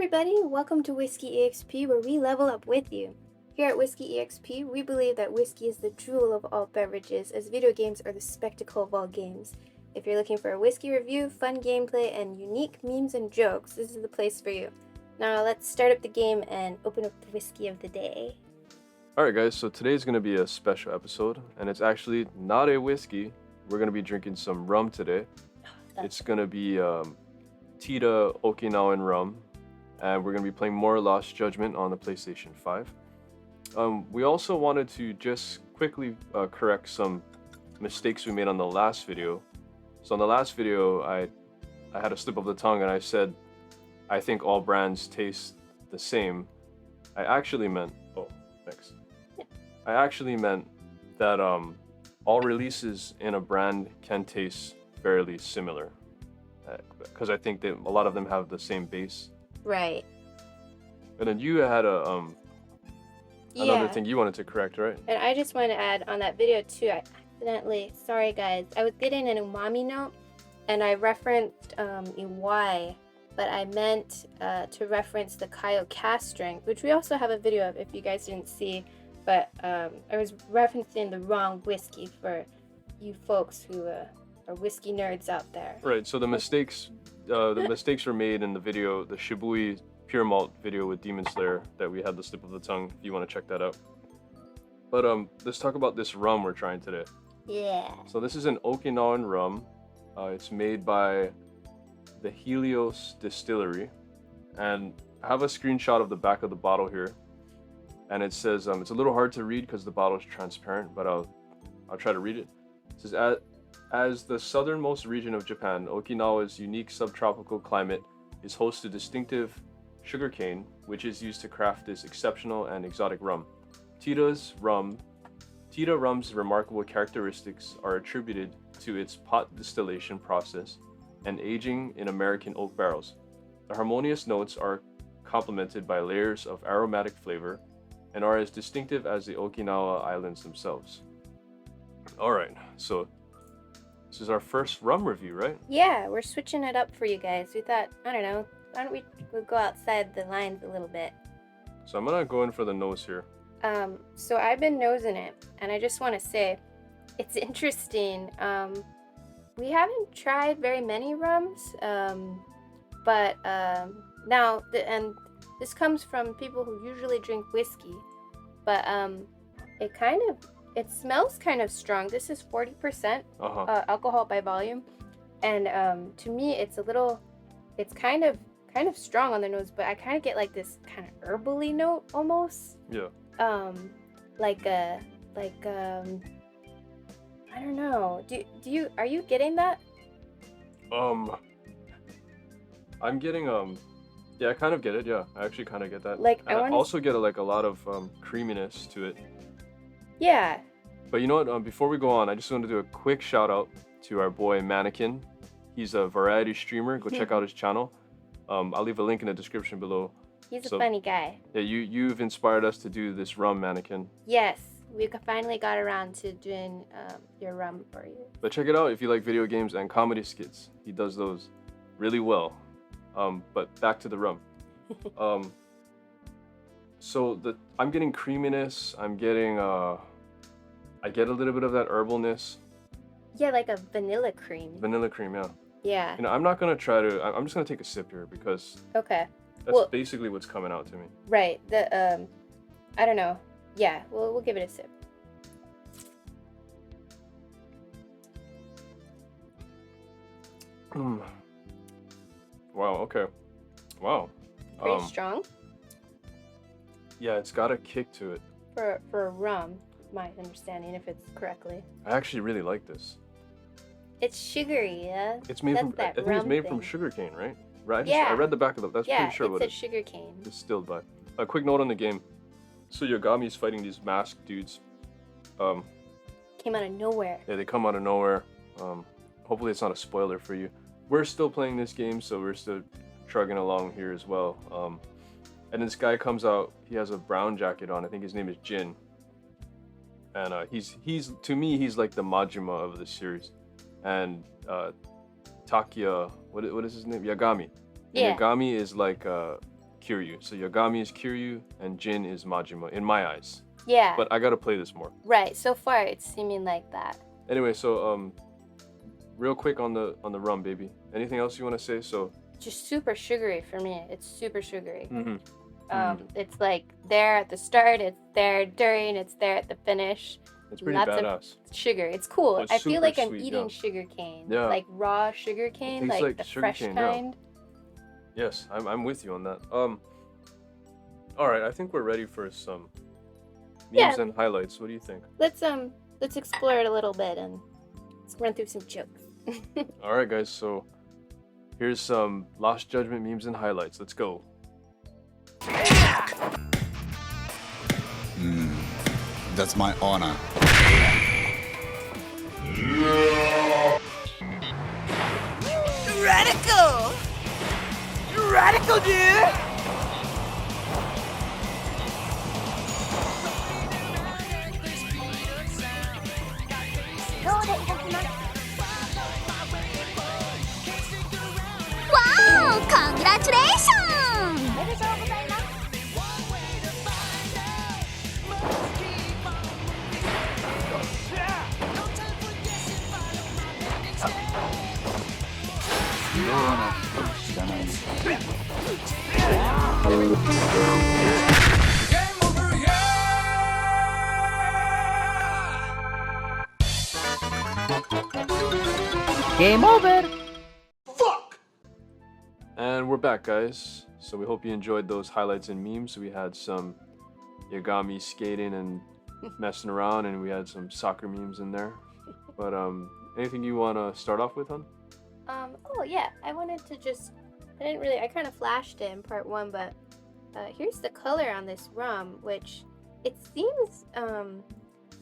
everybody, welcome to Whiskey EXP, where we level up with you. Here at Whiskey EXP, we believe that whiskey is the jewel of all beverages, as video games are the spectacle of all games. If you're looking for a whiskey review, fun gameplay, and unique memes and jokes, this is the place for you. Now let's start up the game and open up the whiskey of the day. Alright guys, so today's going to be a special episode, and it's actually not a whiskey. We're going to be drinking some rum today. It's going to be Teeda Okinawan Rum, and we're going to be playing More Lost Judgment on the PlayStation 5. We also wanted to just quickly correct some mistakes we made on the last video. So on the last video, I had a slip of the tongue and I said, I think all brands taste the same. I actually meant, I actually meant that all releases in a brand can taste fairly similar. Because I think that a lot of them have the same base. Right. And then you had another thing you wanted to correct, right? And I just want to add on that video too, I accidentally, sorry guys, I was getting an umami note and I referenced Y, but I meant to reference the Kaio cast strength, which we also have a video of if you guys didn't see, but I was referencing the wrong whiskey for you folks who are whiskey nerds out there. Right, so the mistakes were made in the video, the Shibui Pure Malt video with Demon Slayer that we had the slip of the tongue, if you want to check that out. But let's talk about this rum we're trying today. Yeah. So this is an Okinawan rum. It's made by the Helios Distillery. And I have a screenshot of the back of the bottle here. And it says, it's a little hard to read because the bottle is transparent, but I'll try to read it. It says, as the southernmost region of Japan, Okinawa's unique subtropical climate is host to distinctive sugarcane, which is used to craft this exceptional and exotic rum. Teeda Rum's remarkable characteristics are attributed to its pot distillation process and aging in American oak barrels. The harmonious notes are complemented by layers of aromatic flavor and are as distinctive as the Okinawa Islands themselves. Alright, so this is our first rum review, right? Yeah, we're switching it up for you guys. We thought, I don't know, why don't we go outside the lines a little bit? So I'm gonna go in for the nose here. So I've been nosing it, and I just want to say, it's interesting. We haven't tried very many rums, but now, and this comes from people who usually drink whiskey, but it smells kind of strong. This is 40% alcohol by volume, and to me, it's kind of strong on the nose, but I kind of get like this kind of herbally note almost. Yeah. I don't know. Are you getting that? I'm getting yeah, I kind of get it. Yeah, I actually kind of get that. Like, I also get a lot of creaminess to it. Yeah. But you know what? Before we go on, I just want to do a quick shout out to our boy Manakyn. He's a variety streamer. Go check out his channel. I'll leave a link in the description below. He's a funny guy. Yeah, you've inspired us to do this rum, Manakyn. Yes, we finally got around to doing your rum for you. But check it out if you like video games and comedy skits. He does those really well. But back to the rum. So I'm getting creaminess. I'm getting I get a little bit of that herbalness. Yeah, like a vanilla cream. Vanilla cream, yeah. Yeah. You know, I'm not gonna try to. I'm just gonna take a sip here because. Okay. That's basically what's coming out to me. Right. I don't know. Yeah. We'll give it a sip. Wow. Okay. Wow. Pretty strong. Yeah, it's got a kick to it. For rum, my understanding, if it's correctly. I actually really like this. It's sugary, yeah. It's made from. I think it's made from sugarcane, right? Right. Yeah. I read the back of it. That's pretty sure what it is. Yeah, it's a sugarcane. Distilled by. A quick note on the game. So Yagami's fighting these masked dudes. Came out of nowhere. Yeah, they come out of nowhere. Hopefully it's not a spoiler for you. We're still playing this game, so we're still trugging along here as well. And this guy comes out. He has a brown jacket on. I think his name is Jin. And he's to me he's like the Majima of the series. And Takuya, what is his name? Yagami. And Yeah. Yagami is like Kiryu. So Yagami is Kiryu and Jin is Majima in my eyes. Yeah. But I gotta play this more. Right. So far, it's seeming like that. Anyway, so real quick on the rum, baby. Anything else you want to say? So just super sugary for me. It's super sugary. Mm-hmm. It's like there at the start, it's there during, it's there at the finish. It's pretty Lots badass. of sugar. It's cool. It's I feel like I'm sweet, eating sugar cane. Yeah. Like raw sugar cane, tastes like the sugar fresh cane, kind. Yeah. Yes, I'm with you on that. All right, I think we're ready for some memes and highlights. What do you think? Let's explore it a little bit and let's run through some jokes. All right, guys. So here's some Lost Judgment memes and highlights. Let's go. That's my honor. Radical! Radical, dude! Wow! Congratulations! Game over! And we're back, guys. So we hope you enjoyed those highlights and memes. We had some Yagami skating and messing around, and we had some soccer memes in there. But anything you want to start off with, hon? Oh yeah, I wanted to just, I kind of flashed it in part 1, but here's the color on this rum, which it seems, I don't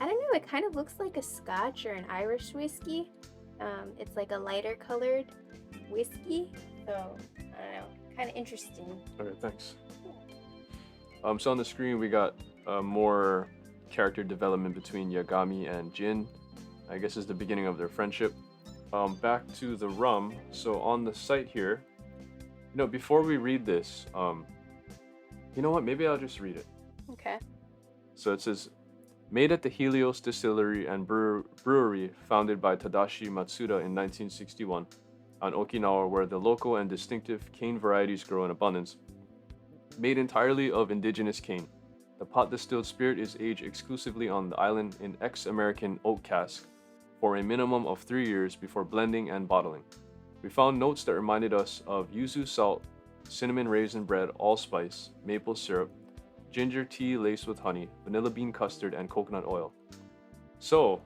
know, it kind of looks like a Scotch or an Irish whiskey. It's like a lighter colored whiskey, so I don't know, kind of interesting. Okay, thanks. So on the screen we got more character development between Yagami and Jin. I guess is the beginning of their friendship. Back to the rum. So on the site here, before we read this, you know what? Maybe I'll just read it. Okay. So it says, made at the Helios Distillery and Brewery founded by Tadashi Matsuda in 1961 on Okinawa, where the local and distinctive cane varieties grow in abundance. Made entirely of indigenous cane, the pot distilled spirit is aged exclusively on the island in ex-American oak cask for a minimum of 3 years before blending and bottling. We found notes that reminded us of yuzu salt, cinnamon raisin bread, allspice, maple syrup, ginger tea laced with honey, vanilla bean custard, and coconut oil. So,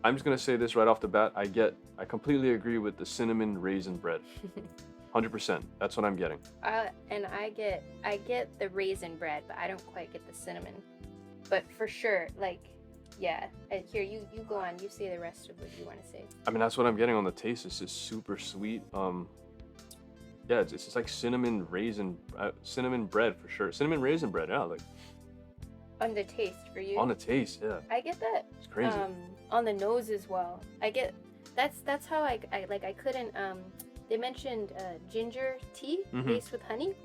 I'm just gonna say this right off the bat. I completely agree with the cinnamon raisin bread. 100%. That's what I'm getting. And I get the raisin bread, but I don't quite get the cinnamon. But for sure, yeah. Here, you go on. You say the rest of what you want to say. I mean, that's what I'm getting on the taste. It's just super sweet. Yeah, it's just like cinnamon bread for sure. Cinnamon raisin bread, yeah. On the taste for you. On the taste, yeah. I get that. It's crazy. On the nose as well. I get. That's how I couldn't. They mentioned ginger tea laced with honey.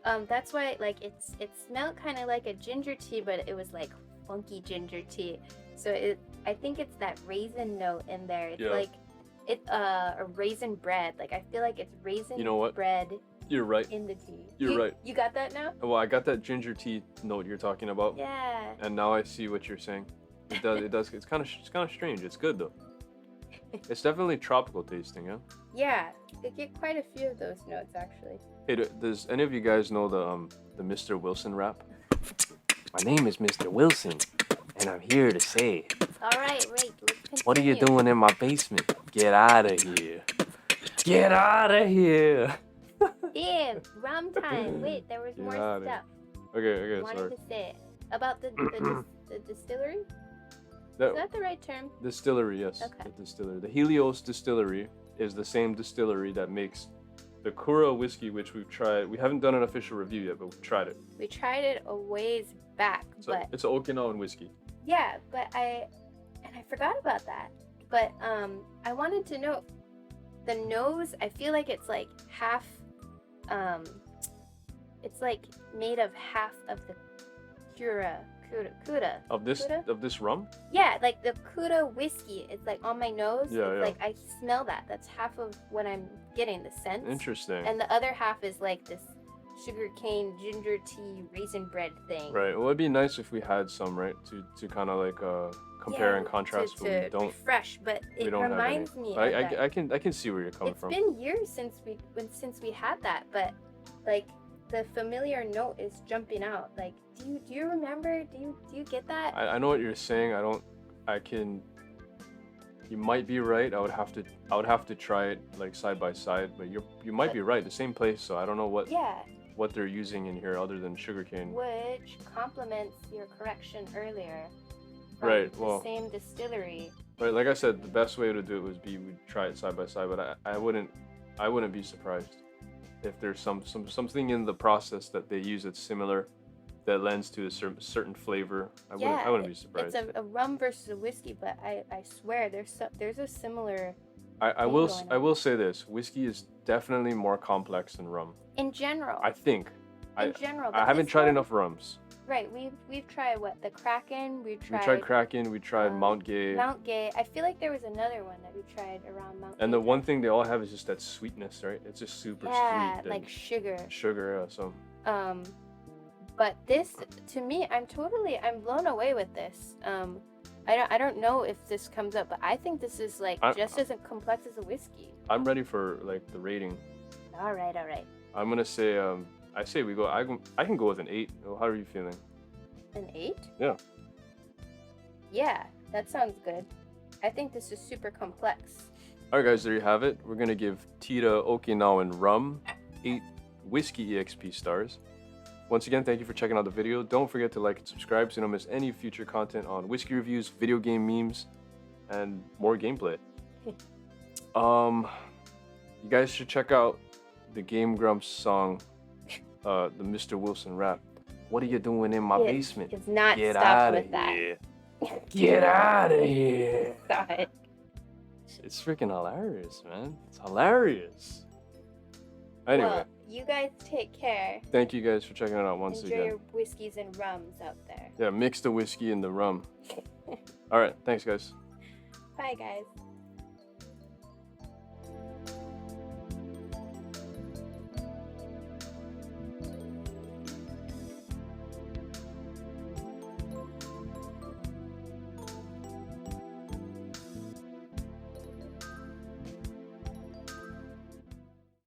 That's why it smelled kind of like a ginger tea, but it was like funky ginger tea. So I think it's that raisin note in there. It's like it's a raisin bread. I feel like it's raisin bread. You're right. In the tea. You're right. You got that now? Well, I got that ginger tea note you're talking about. Yeah. And now I see what you're saying. It does. It does. It's kind of strange. It's good though. It's definitely tropical tasting, yeah. Yeah, they get quite a few of those notes actually. Hey, does any of you guys know the Mr. Wilson rap? My name is Mr. Wilson, and I'm here to say. All right, wait. Let's continue. What are you doing in my basement? Get out of here! Get out of here! Yeah, rum time. Wait, there was more stuff. Okay, I wanted sorry. to say about the distillery. Is that the right term? Distillery, yes. Okay. The distillery. The Helios Distillery is the same distillery that makes the Kura whiskey, which we've tried. We haven't done an official review yet, but we've tried it. We tried it a ways back, but it's an Okinawan whiskey. Yeah, but I forgot about that. But I wanted to know the nose. I feel like it's like half It's like made of half of the Kuda. Of this rum? Yeah, like the Kuda whiskey. It's like on my nose. Yeah, it's yeah. like I smell that. That's half of what I'm getting, the scent. Interesting. And the other half is like this sugarcane ginger tea raisin bread thing. Right. Well, it'd be nice if we had some, right, to kind of like compare and contrast. To but we don't. refresh, but We it don't have any. reminds me. I of that. I can see where you're coming It's from. been years since we had that, but like the familiar note is jumping out. Like, do you remember? Do you get that? I know what you're saying. I can. You might be right. I would have to try it like side by side, but you might be right. The same place, so I don't know what they're using in here other than sugarcane. Which complements your correction earlier. From Right. The Well. same distillery. Right. Like I said, the best way to do it would be we'd try it side by side, but I wouldn't be surprised if there's something in the process that they use that's similar, that lends to a certain flavor. I wouldn't be surprised. It's a rum versus a whiskey, but I swear there's a similar. I will say this: whiskey is definitely more complex than rum. In general. I think. In general. I but haven't this tried one- enough rums. Right, we've tried what, the Kraken. We tried Kraken. We tried Mount Gay. Mount Gay. I feel like there was another one that we tried around Mount. And Gay. the one thing they all have is just that sweetness, right? It's just super Yeah, sweet. like sugar. Sugar, yeah. So. But this, to me, I'm blown away with this. I don't know if this comes up, but I think this is like just as complex as a whiskey. I'm ready for like the rating. All right. I'm gonna say I say we go. I can go with an 8. How are you feeling? An 8? Yeah. Yeah, that sounds good. I think this is super complex. All right, guys, there you have it. We're gonna give Teeda Okinawan Rum 8 Whiskey EXP stars. Once again, thank you for checking out the video. Don't forget to like and subscribe so you don't miss any future content on whiskey reviews, video game memes, and more gameplay. You guys should check out the Game Grumps song, the Mr. Wilson rap. What are you doing in my basement? It's not Get stop out with of that. here. Get out of here. Stop it. It's freaking hilarious, man. It's hilarious. Anyway, Well, you guys take care. thank you guys for checking it out once Enjoy again. your whiskeys and rums out there. Yeah, mix the whiskey and the rum. All right, thanks, guys. Bye, guys.